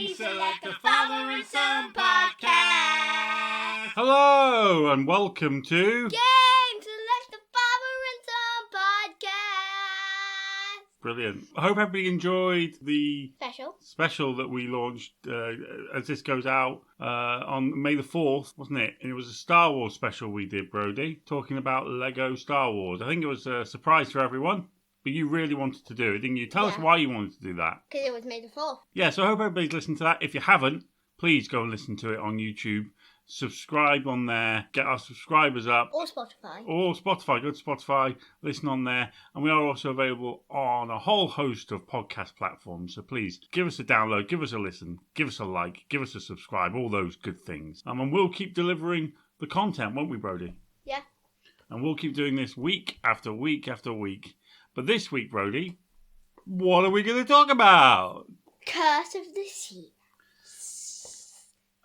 We select the Father and Son podcast. Hello and welcome to Game Select the Father and Son podcast. Brilliant. I hope everybody enjoyed the Special that we launched as this goes out on May the 4th, wasn't it? And it was a Star Wars special we did, Brody, talking about Lego Star Wars. I think it was a surprise for everyone. But you really wanted to do it, didn't you? Tell us why you wanted to do that. Because it was May the 4th. Yeah, so I hope everybody's listened to that. If you haven't, please go and listen to it on YouTube. Subscribe on there. Get our subscribers up. Or Spotify. Go to Spotify. Listen on there. And we are also available on a whole host of podcast platforms. So please, give us a download, give us a listen, give us a like, give us a subscribe, all those good things. And we'll keep delivering the content, won't we, Brody? Yeah. And we'll keep doing this week after week after week. But this week, Brody, what are we going to talk about? Curse of the Sea.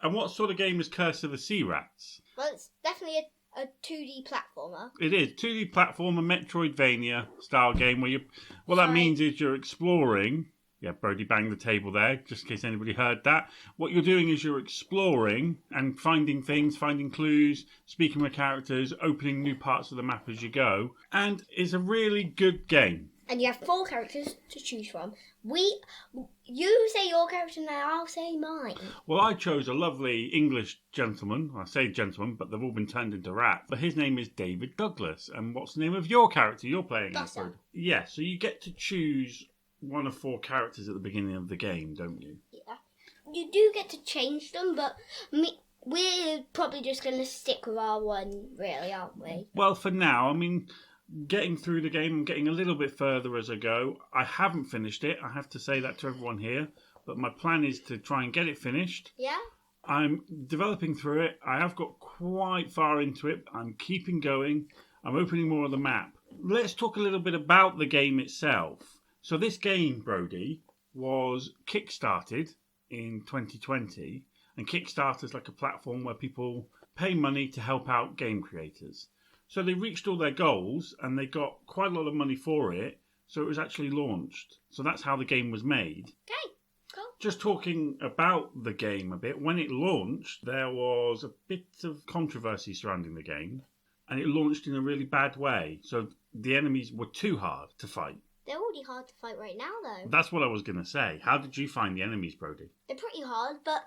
And what sort of game is Curse of the Sea Rats? Well, it's definitely a 2D platformer. It is. 2D platformer, Metroidvania style game where that means is you're exploring. Yeah, Brody banged the table there, just in case anybody heard that. What you're doing is you're exploring and finding things, finding clues, speaking with characters, opening new parts of the map as you go. And it's a really good game. And you have 4 characters to choose from. You say your character and I'll say mine. Well, I chose a lovely English gentleman. I say gentleman, but they've all been turned into rats. But his name is David Douglas. And what's the name of your character you're playing? Buster. Yeah, so you get to choose one of 4 characters at the beginning of the game, don't you? Yeah. You do get to change them, but we're probably just going to stick with our one, really, aren't we? Well, for now, I mean, getting through the game, I'm getting a little bit further as I go. I haven't finished it. I have to say that to everyone here. But my plan is to try and get it finished. Yeah? I'm developing through it. I have got quite far into it. I'm keeping going. I'm opening more of the map. Let's talk a little bit about the game itself. So this game, Brody, was kickstarted in 2020. And Kickstarter's like a platform where people pay money to help out game creators. So they reached all their goals and they got quite a lot of money for it. So it was actually launched. So that's how the game was made. Okay, cool. Just talking about the game a bit. When it launched, there was a bit of controversy surrounding the game. And it launched in a really bad way. So the enemies were too hard to fight. They're already hard to fight right now, though. That's what I was going to say. How did you find the enemies, Brody? They're pretty hard, but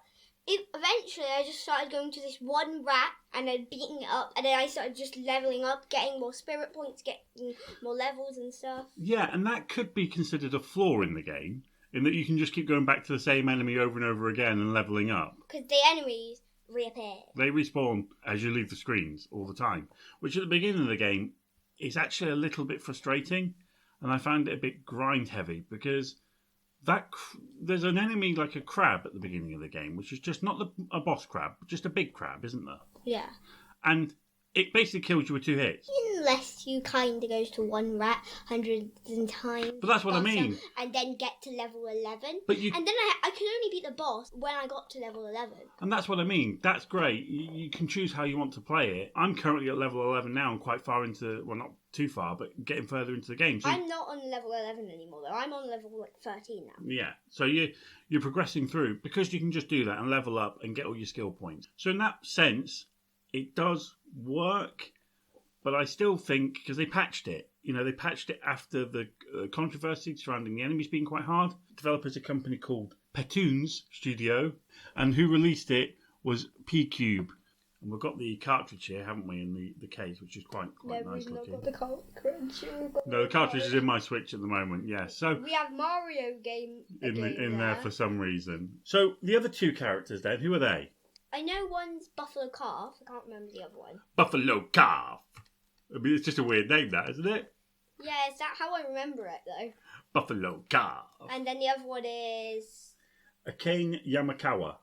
eventually I just started going to this one rat and then beating it up, and then I started just leveling up, getting more spirit points, getting more levels and stuff. Yeah, and that could be considered a flaw in the game, in that you can just keep going back to the same enemy over and over again and leveling up. Because the enemies reappear. They respawn as you leave the screens all the time, which at the beginning of the game is actually a little bit frustrating. And I found it a bit grind heavy because there's an enemy like a crab at the beginning of the game, which is just not a boss crab, but just a big crab, isn't there? Yeah. And it basically kills you with 2 hits. Unless you kind of goes to one rat hundreds of times. But that's what I mean. And then get to level 11. And then I could only beat the boss when I got to level 11. And that's what I mean. That's great. You can choose how you want to play it. I'm currently at level 11 now and quite far into, well, not too far, but getting further into the game. So I'm not on level 11 anymore, though. I'm on level 13 now. Yeah. So you're progressing through because you can just do that and level up and get all your skill points. So in that sense, it does work, but I still think, because they patched it, they patched it after the controversy surrounding the enemies being quite hard. Developers a company called Petoons Studio, and who released it was P-Cube. And we've got the cartridge here, haven't we, in the case, which is quite nice looking. Got the cartridge. No, the cartridge is in my Switch at the moment, yeah. So we have Mario game in there for some reason. So the other 2 characters then, who are they? I know one's Buffalo Calf. I can't remember the other one. Buffalo Calf. I mean, it's just a weird name, that, isn't it? Yeah, is that how I remember it, though? Buffalo Calf. And then the other one is Akane Yamakawa.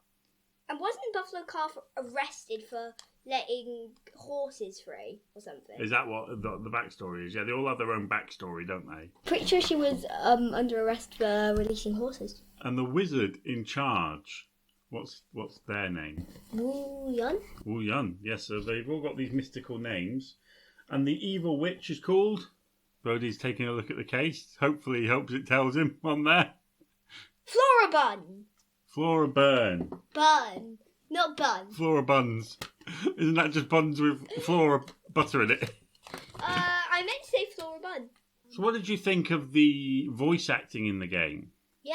And wasn't Buffalo Calf arrested for letting horses free or something? Is that what the backstory is? Yeah, they all have their own backstory, don't they? Pretty sure she was under arrest for releasing horses. And the wizard in charge, what's their name? Wu Yun? Wu Yun, yes. So they've all got these mystical names. And the evil witch is called? Brody's taking a look at the case. Hopefully he hopes it tells him on there. Floribun! Flora burn. Bun. Not bun. Flora buns. Isn't that just buns with Flora butter in it? I meant to say Flora bun. So what did you think of the voice acting in the game? Yeah.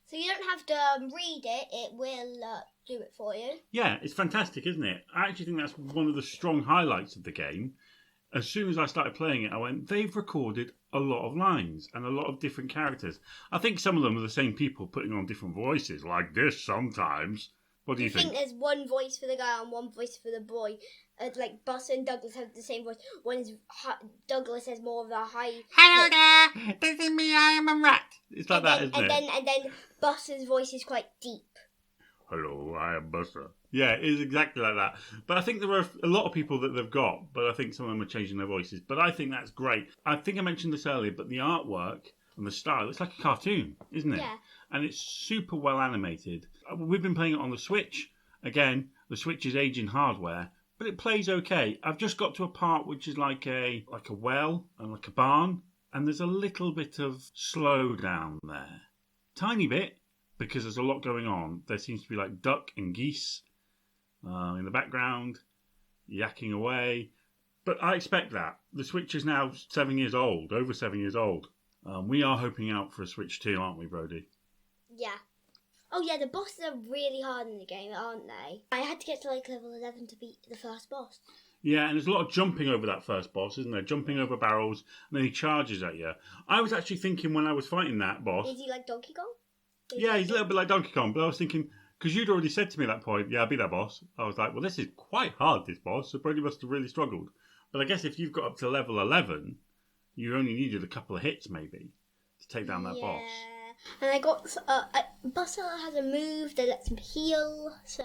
So you don't have to read it. It will do it for you. Yeah, it's fantastic, isn't it? I actually think that's one of the strong highlights of the game. As soon as I started playing it, I went, they've recorded a lot of lines and a lot of different characters. I think some of them are the same people putting on different voices, like this sometimes. What do you think? I think there's one voice for the girl and one voice for the boy. Like Buster and Douglas have the same voice. Douglas has more of a high. Hello there, this is me. I am a rat. It's like that, isn't it? And then Buster's voice is quite deep. Hello, I am Buster. Yeah, it is exactly like that. But I think there are a lot of people that they've got, but I think some of them are changing their voices. But I think that's great. I think I mentioned this earlier, but the artwork and the style, it's like a cartoon, isn't it? Yeah. And it's super well animated. We've been playing it on the Switch. Again, the Switch is aging hardware, but it plays okay. I've just got to a part which is like a well and like a barn, and there's a little bit of slowdown there. Tiny bit, because there's a lot going on. There seems to be like duck and geese in the background, yakking away. But I expect that. The Switch is now 7 years old, over 7 years old. We are hoping out for a Switch 2, aren't we, Brody? Yeah. Oh yeah, the bosses are really hard in the game, aren't they? I had to get to like level 11 to beat the first boss. Yeah, and there's a lot of jumping over that first boss, isn't there? Jumping over barrels, and then he charges at you. I was actually thinking when I was fighting that boss... Is he like Donkey Kong? Yeah, he's a little bit like Donkey Kong, but I was thinking... Because you'd already said to me at that point, yeah, I'll be that boss. I was like, well, this is quite hard, this boss, so Brody must have really struggled. But I guess if you've got up to level 11, you only needed a couple of hits, maybe, to take down that boss. And I got... Buster has a move that lets him heal, so...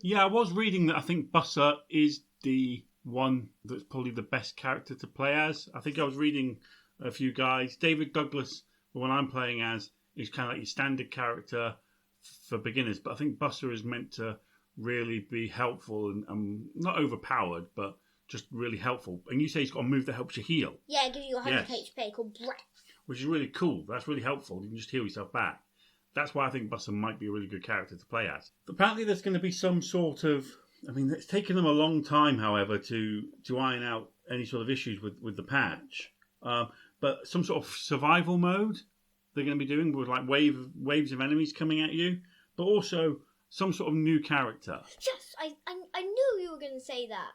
Yeah, I was reading that I think Buster is the one that's probably the best character to play as. I think I was reading a few guys. David Douglas, the one I'm playing as, is kind of like your standard character for beginners. But I think Buster is meant to really be helpful and not overpowered, but just really helpful. And you say he's got a move that helps you heal. Yeah, it gives you 100 HP called Breath. Which is really cool. That's really helpful. You can just heal yourself back. That's why I think Buster might be a really good character to play as. Apparently there's going to be some sort of... I mean, it's taken them a long time, however, to iron out any sort of issues with the patch. But some sort of survival mode they're going to be doing with like waves of enemies coming at you. But also some sort of new character. Yes, I knew you were going to say that.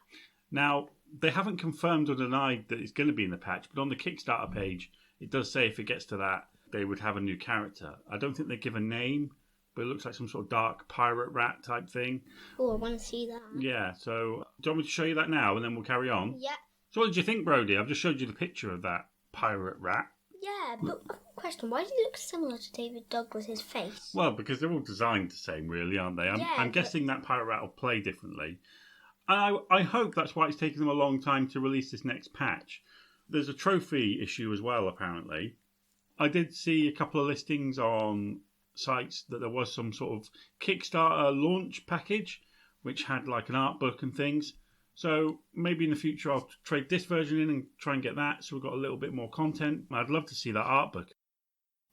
Now, they haven't confirmed or denied that it's going to be in the patch, but on the Kickstarter page... It does say if it gets to that, they would have a new character. I don't think they give a name, but it looks like some sort of dark pirate rat type thing. Oh, I want to see that. Yeah, so do you want me to show you that now and then we'll carry on? Yeah. So what did you think, Brody? I've just showed you the picture of that pirate rat. Yeah, but I've got a question. Why does it look similar to David Douglas's face? Well, because they're all designed the same, really, aren't they? I'm guessing that pirate rat will play differently. And I hope that's why it's taken them a long time to release this next patch. There's a trophy issue as well, apparently. I did see a couple of listings on sites that there was some sort of Kickstarter launch package, which had like an art book and things. So maybe in the future I'll trade this version in and try and get that, so we've got a little bit more content. I'd love to see that art book.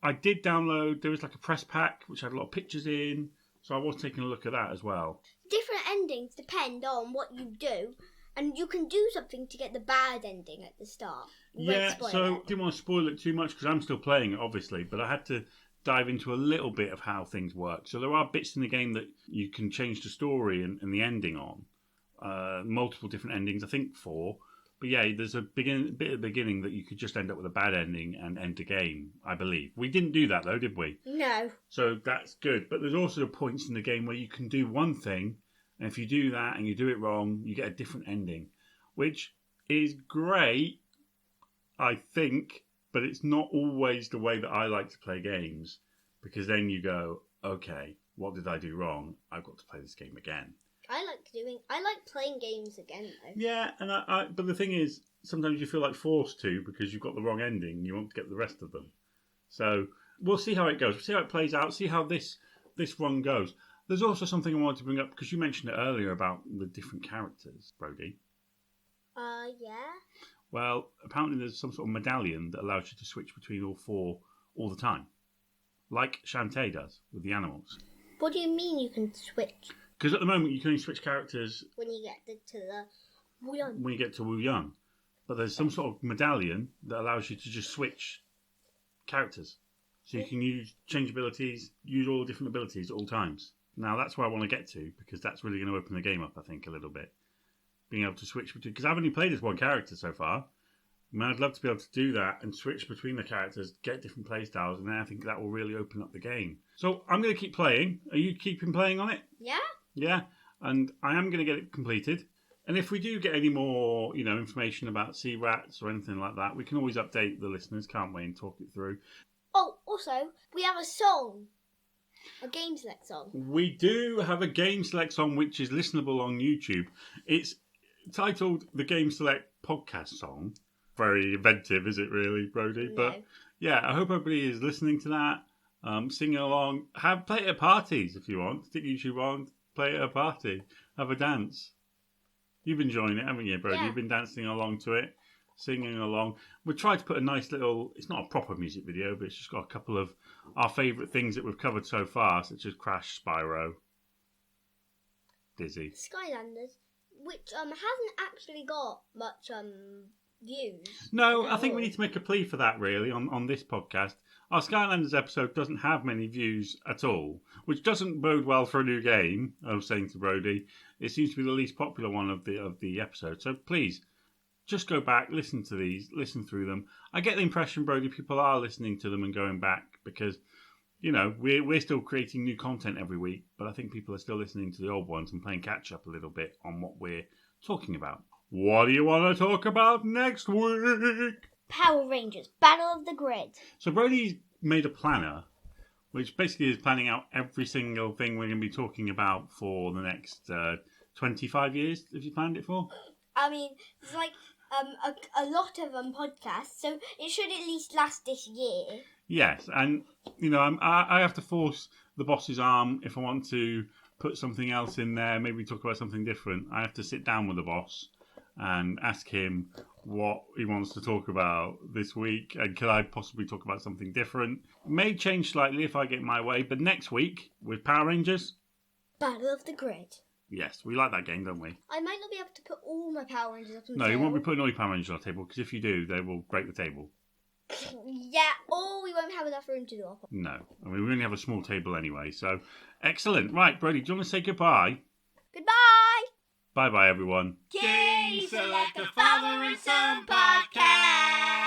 I did download, there was like a press pack, which had a lot of pictures in, so I was taking a look at that as well. Different endings depend on what you do. And you can do something to get the bad ending at the start. Yeah, so I didn't want to spoil it too much because I'm still playing it, obviously. But I had to dive into a little bit of how things work. So there are bits in the game that you can change the story and the ending on. Multiple different endings, I think 4. But yeah, there's a bit at the beginning that you could just end up with a bad ending and end the game, I believe. We didn't do that though, did we? No. So that's good. But there's also points in the game where you can do one thing. And if you do that and you do it wrong, you get a different ending, which is great, I think, but it's not always the way that I like to play games, because then you go, okay, what did I do wrong? I've got to play this game again. I like playing games again, though. Yeah, and but the thing is, sometimes you feel like forced to because you've got the wrong ending and you want to get the rest of them. So we'll see how it goes. We'll see how it plays out, see how this run goes. There's also something I wanted to bring up, because you mentioned it earlier about the different characters, Brody. Yeah? Well, apparently there's some sort of medallion that allows you to switch between all 4 all the time. Like Shantae does with the animals. What do you mean you can switch Because at the moment you can only switch characters when you get to the Wu Yang? when you get to Wu Yang. But there's some sort of medallion that allows you to just switch characters. So you can change abilities, use all the different abilities at all times. Now that's where I want to get to, because that's really going to open the game up, I think, a little bit. Being able to switch between... Because I've only played as one character so far. I mean, I'd love to be able to do that and switch between the characters, get different playstyles, and then I think that will really open up the game. So I'm going to keep playing. Are you keeping playing on it? Yeah. Yeah, and I am going to get it completed. And if we do get any more, information about sea rats or anything like that, we can always update the listeners, can't we, and talk it through. Oh, also, we have a song. A Game Select song. We do have a Game Select song which is listenable on YouTube. It's titled the Game Select Podcast Song. Very inventive, is it really, Brodie? No. But yeah, I hope everybody is listening to that, singing along. Play it at parties if you want. Stick YouTube on, play it at a party. Have a dance. You've been enjoying it, haven't you, Brodie? Yeah. You've been dancing along to it, singing along. We tried to put a nice little... It's not a proper music video, but it's just got a couple of our favourite things that we've covered so far, such as Crash, Spyro, Dizzy. Skylanders, which hasn't actually got much views. No, I think we need to make a plea for that, really, on this podcast. Our Skylanders episode doesn't have many views at all, which doesn't bode well for a new game, I was saying to Brodie. It seems to be the least popular one of the episodes. So please, just go back, listen to these, listen through them. I get the impression, Brodie, people are listening to them and going back because, we're still creating new content every week, but I think people are still listening to the old ones and playing catch up a little bit on what we're talking about. What do you want to talk about next week? Power Rangers, Battle of the Grid. So Brodie's made a planner, which basically is planning out every single thing we're going to be talking about for the next 25 years, have you planned it for? I mean, it's like a lot of podcasts, so it should at least last this year. Yes, and, I have to force the boss's arm if I want to put something else in there, maybe talk about something different. I have to sit down with the boss and ask him what he wants to talk about this week, and could I possibly talk about something different? May change slightly if I get my way, but next week with Power Rangers, Battle of the Grid. Yes, we like that game, don't we? I might not be able to put all my Power Rangers up on the No, table. you won't be putting all your Power Rangers on the table, because if you do, they will break the table. Yeah, or we won't have enough room to do it. No, I mean, we only have a small table anyway, so excellent. Right, Brodie, do you want to say goodbye? Goodbye! Bye-bye, everyone. Game Select, a father and son podcast.